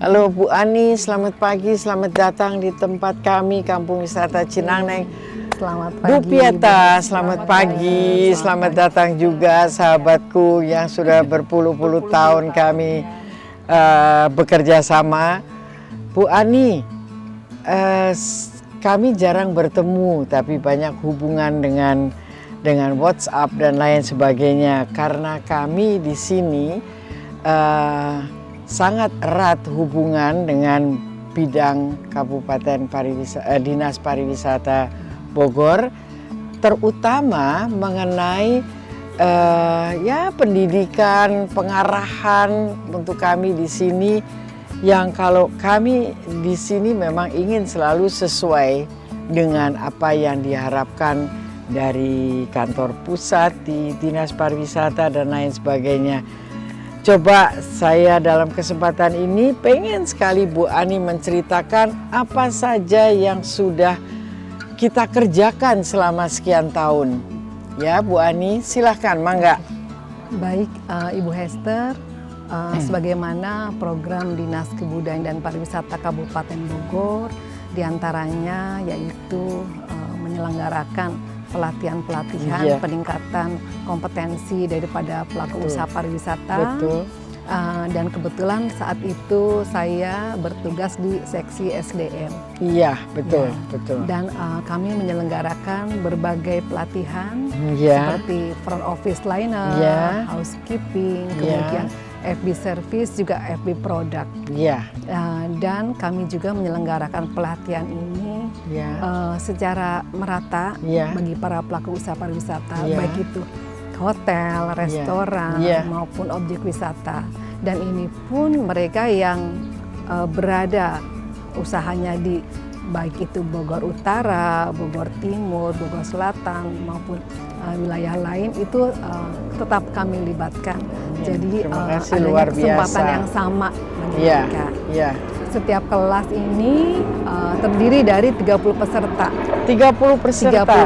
Halo Bu Ani, selamat pagi, selamat datang di tempat kami, Kampung Wisata Cinangneng. Selamat Bu pagi. Pieta, selamat pagi, selamat datang juga sahabatku yang sudah berpuluh-puluh tahun kami bekerja sama. Bu Ani, kami jarang bertemu, tapi banyak hubungan dengan WhatsApp dan lain sebagainya karena kami di sini sangat erat hubungan dengan bidang Kabupaten Dinas Pariwisata Bogor, terutama mengenai pendidikan, pengarahan untuk kami di sini. Yang kalau kami di sini memang ingin selalu sesuai dengan apa yang diharapkan dari kantor pusat di Dinas Pariwisata dan lain sebagainya. Coba saya dalam kesempatan ini pengen sekali Bu Ani menceritakan apa saja yang sudah kita kerjakan selama sekian tahun. Ya Bu Ani, silahkan, mangga. Baik Ibu Hester, sebagaimana program Dinas Kebudayaan dan Pariwisata Kabupaten Bogor, diantaranya yaitu menyelenggarakan pelatihan-pelatihan, peningkatan kompetensi daripada pelaku usaha pariwisata. Betul. Dan kebetulan saat itu saya bertugas di seksi SDM. Iya, betul, betul. Dan kami menyelenggarakan berbagai pelatihan seperti front office liner, housekeeping, kemudian FB service, juga FB product. Dan kami juga menyelenggarakan pelatihan ini secara merata bagi para pelaku usaha pariwisata, baik itu hotel, restoran, maupun objek wisata. Dan ini pun mereka yang berada usahanya di baik itu Bogor Utara, Bogor Timur, Bogor Selatan, maupun wilayah lain itu tetap kami libatkan. Jadi adanya kesempatan yang sama bagi mereka. Setiap kelas ini terdiri dari 30 peserta. 30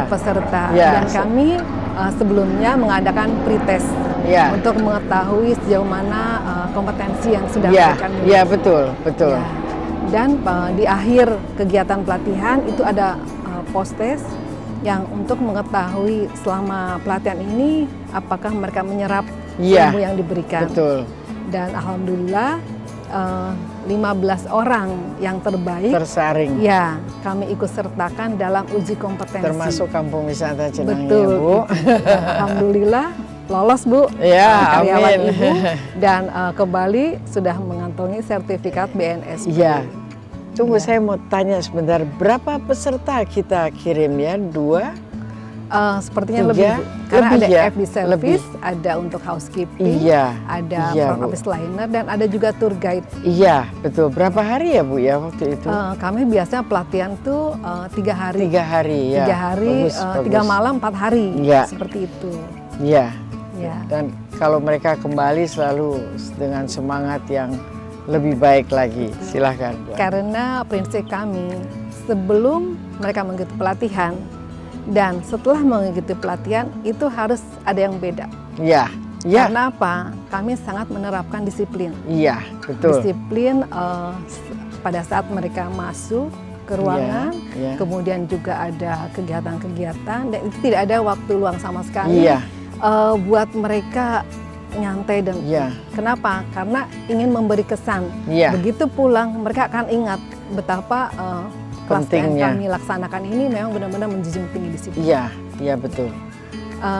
peserta. Dan kami sebelumnya mengadakan pretest untuk mengetahui sejauh mana kompetensi yang sudah mereka miliki. Iya, betul. Dan di akhir kegiatan pelatihan itu ada post-test yang untuk mengetahui selama pelatihan ini apakah mereka menyerap ilmu yang diberikan. Betul. Dan alhamdulillah 15 orang yang terbaik tersaring. Kami ikut sertakan dalam uji kompetensi. Termasuk Kampung Wisata Cinangneng. Betul, Bu. Alhamdulillah lolos Bu, karyawan amin. Ibu, dan kembali sudah mengantongi sertifikat BNSP. Tunggu, saya mau tanya sebentar, berapa peserta kita kirim ya? 2? Sepertinya lebih, karena ada FB service, ada untuk housekeeping, ada front office liner, dan ada juga tour guide. Iya, betul. Berapa hari ya Bu ya waktu itu? Kami biasanya pelatihan tuh 3 hari. 3 hari, 3 hari, 3 malam, 4 hari, seperti itu. Dan kalau mereka kembali selalu dengan semangat yang lebih baik lagi. Silahkan Bu. Karena prinsip kami, sebelum mereka mengikuti pelatihan, dan setelah mengikuti pelatihan itu harus ada yang beda. Karena apa? Kami sangat menerapkan disiplin. Betul. Disiplin pada saat mereka masuk ke ruangan, kemudian juga ada kegiatan-kegiatan, dan itu tidak ada waktu luang sama sekali buat mereka nyantai. Dan kenapa? Karena ingin memberi kesan. Begitu pulang mereka akan ingat betapa kelas yang kami laksanakan ini memang benar-benar menjunjung tinggi disiplin. Iya betul.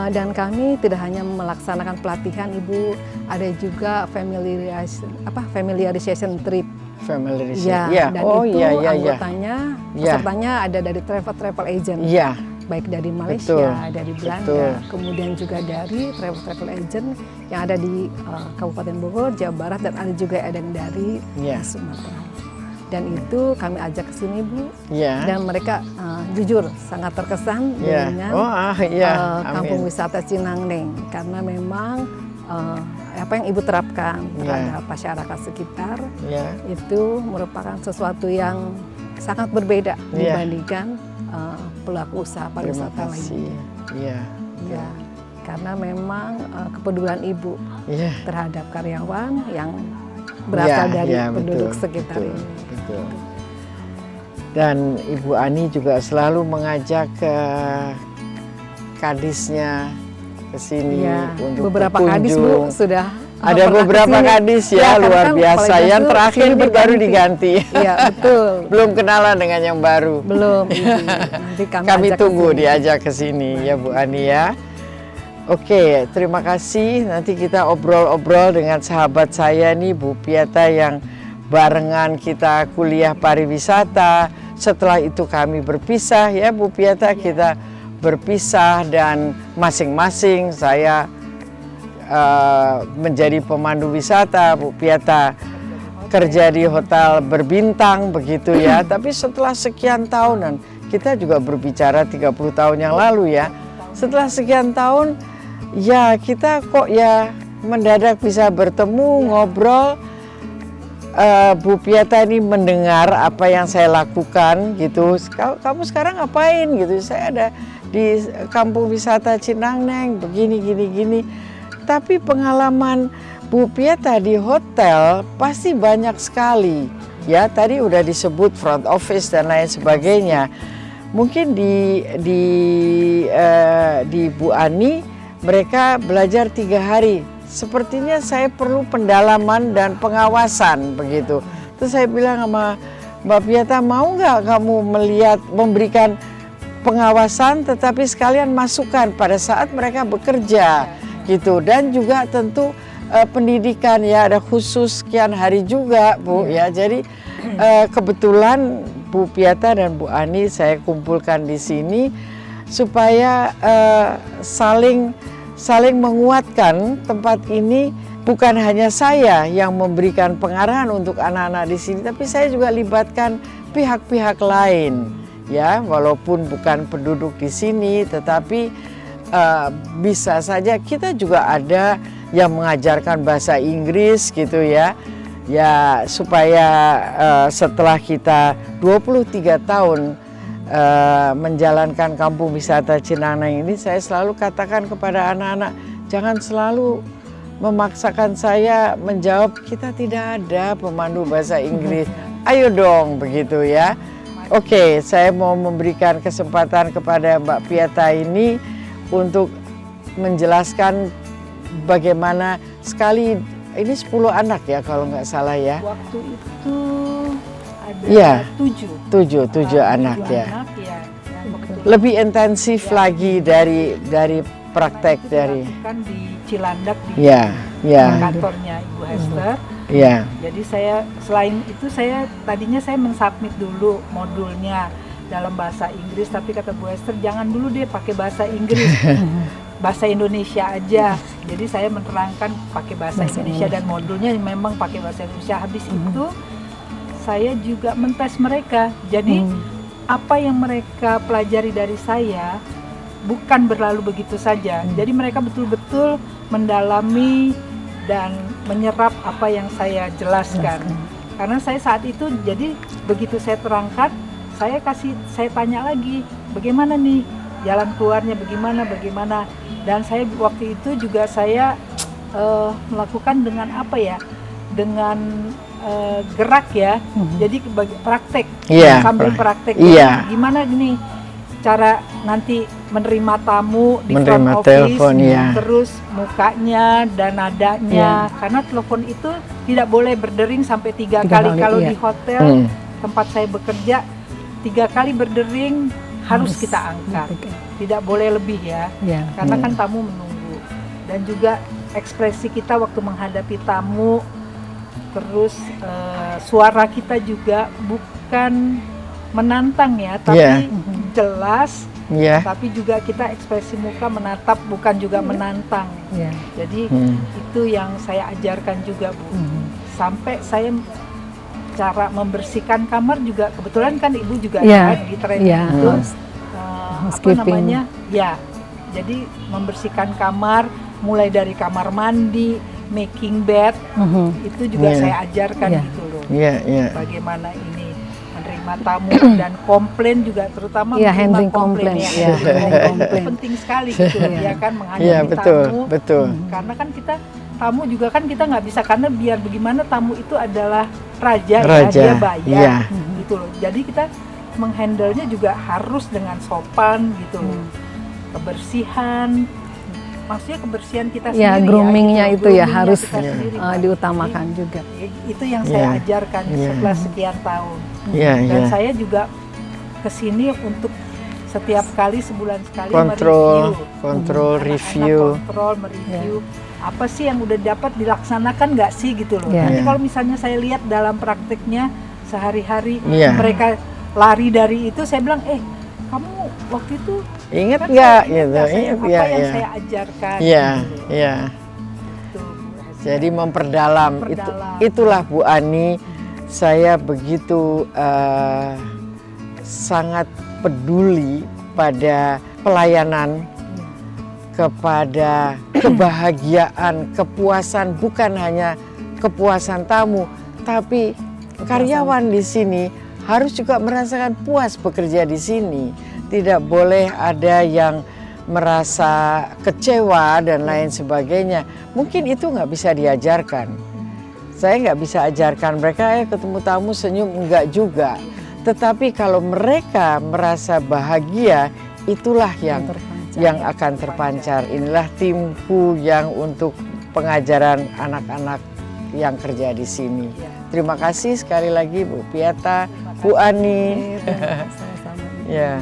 Dan kami tidak hanya melaksanakan pelatihan Ibu, ada juga familiarization trip. Dan anggotanya, pesertanya ada dari travel agent. Baik dari Malaysia, dari Belanda, kemudian juga dari travel agent yang ada di Kabupaten Bogor, Jawa Barat, dan ada juga yang dari Sumatera. Dan itu kami ajak ke sini Bu, dan mereka jujur sangat terkesan dengan Kampung Wisata Cinangneng, karena memang apa yang Ibu terapkan terhadap masyarakat sekitar itu merupakan sesuatu yang sangat berbeda dibandingkan pelaku usaha pariwisata lainnya. Karena memang kepedulian Ibu terhadap karyawan yang berasal dari penduduk sekitar ini. Betul. Dan Ibu Ani juga selalu mengajak kadisnya ke sini untuk beberapa berkunjung. kadis Bu sudah ada beberapa kadis ya luar biasa. Yang terakhir ini baru diganti. Iya betul. Belum kenalan dengan yang baru. Belum. Nanti kami tunggu diajak ke sini ya Bu Ani ya. Oke, terima kasih. Nanti kita obrol-obrol dengan sahabat saya nih Bu Pieta yang barengan kita kuliah pariwisata. Setelah itu kami berpisah ya Bu Pieta, kita berpisah dan masing-masing saya menjadi pemandu wisata, Bu Pieta kerja di hotel berbintang begitu ya. Tapi setelah sekian tahunan, kita juga berbicara 30 tahun yang lalu ya. Setelah sekian tahun ya kita kok ya mendadak bisa bertemu, ngobrol. Bu Pieta ini mendengar apa yang saya lakukan gitu. Kamu sekarang ngapain gitu? Saya ada di kampung wisata Cinangneng begini gini. Tapi pengalaman Bu Pieta di hotel pasti banyak sekali. Ya, tadi udah disebut front office dan lain sebagainya. Mungkin di Bu Ani mereka belajar 3 hari. Sepertinya saya perlu pendalaman dan pengawasan begitu. Terus saya bilang sama Mbak Pieta, mau nggak kamu memberikan pengawasan tetapi sekalian masukan pada saat mereka bekerja gitu. Dan juga tentu pendidikan ya, ada khusus sekian hari juga Bu ya. Jadi kebetulan Bu Pieta dan Bu Ani saya kumpulkan di sini supaya saling menguatkan tempat ini. Bukan hanya saya yang memberikan pengarahan untuk anak-anak di sini, tapi saya juga libatkan pihak-pihak lain ya, walaupun bukan penduduk di sini, tetapi bisa saja kita juga ada yang mengajarkan bahasa Inggris gitu ya. Ya supaya setelah kita 23 tahun menjalankan kampung wisata Cinangneng ini, saya selalu katakan kepada anak-anak, jangan selalu memaksakan saya menjawab kita tidak ada pemandu bahasa Inggris. Ayo dong begitu ya. Oke, saya mau memberikan kesempatan kepada Mbak Pieta ini untuk menjelaskan bagaimana sekali ini 10 anak ya kalau nggak salah ya. Waktu itu ada 7 anak ya. Lebih intensif lagi dari praktek dari kan di Cilandak di kantornya Ibu Hester. Jadi saya selain itu tadinya saya mensubmit dulu modulnya dalam bahasa Inggris, tapi kata Bu Hester jangan dulu deh pakai bahasa Inggris. Bahasa Indonesia aja. Jadi saya menerangkan pakai bahasa Indonesia dan modulnya memang pakai bahasa Indonesia. Habis itu saya juga mentes mereka. Jadi apa yang mereka pelajari dari saya bukan berlalu begitu saja. Jadi mereka betul-betul mendalami dan menyerap apa yang saya jelaskan. Karena saya saat itu jadi begitu saya terangkan, saya tanya lagi, bagaimana nih jalan keluarnya, bagaimana. Dan saya waktu itu juga saya melakukan dengan apa ya? Dengan gerak ya. Jadi praktek. Sambil praktek. Gimana gini cara nanti menerima tamu di front office, terus mukanya dan nadanya, karena telepon itu tidak boleh berdering sampai 3 kali. Kalau di hotel tempat saya bekerja 3 kali berdering harus kita angkat, tidak boleh lebih ya, karena kan tamu menunggu. Dan juga ekspresi kita waktu menghadapi tamu, terus suara kita juga bukan menantang ya, tapi jelas, tapi juga kita ekspresi muka menatap, bukan juga menantang. Jadi itu yang saya ajarkan juga Bu. Sampai saya cara membersihkan kamar juga, kebetulan kan Ibu juga di training itu apa namanya? Jadi membersihkan kamar, mulai dari kamar mandi, making bed, itu juga saya ajarkan gitu loh. Bagaimana ini menerima tamu dan komplain juga, terutama menerima komplain ya. Itu penting sekali gitu ya kan, menghadapi tamu. Karena kan kita tamu juga kan kita nggak bisa, karena biar bagaimana tamu itu adalah raja. Ya, dia bayar gitu loh. Jadi kita menghandlenya juga harus dengan sopan gitu loh. Kebersihan, maksudnya kebersihan kita sendiri. Ya, groomingnya gitu. itu ya harus diutamakan Jadi, juga. Itu yang saya ajarkan setelah sekian tahun. Dan saya juga kesini untuk setiap kali, sebulan sekali kontrol mereview apa sih yang udah dapat dilaksanakan nggak sih gitu loh. Nanti kalau misalnya saya lihat dalam prakteknya sehari-hari mereka lari dari itu, saya bilang kamu waktu itu ingat kan nggak gitu, apa yang saya ajarkan. Jadi memperdalam. Itulah Bu Ani, saya begitu sangat peduli pada pelayanan, kepada kebahagiaan, kepuasan, bukan hanya kepuasan tamu, tapi karyawan di sini harus juga merasakan puas bekerja di sini. Tidak boleh ada yang merasa kecewa dan lain sebagainya. Mungkin itu nggak bisa diajarkan. Saya nggak bisa ajarkan mereka ketemu tamu senyum, enggak juga. Tetapi kalau mereka merasa bahagia, itulah yang akan terpancar. Inilah timku yang untuk pengajaran anak-anak yang kerja di sini. Terima kasih sekali lagi Bu Pieta, Bu Ani. Sama-sama. Ya.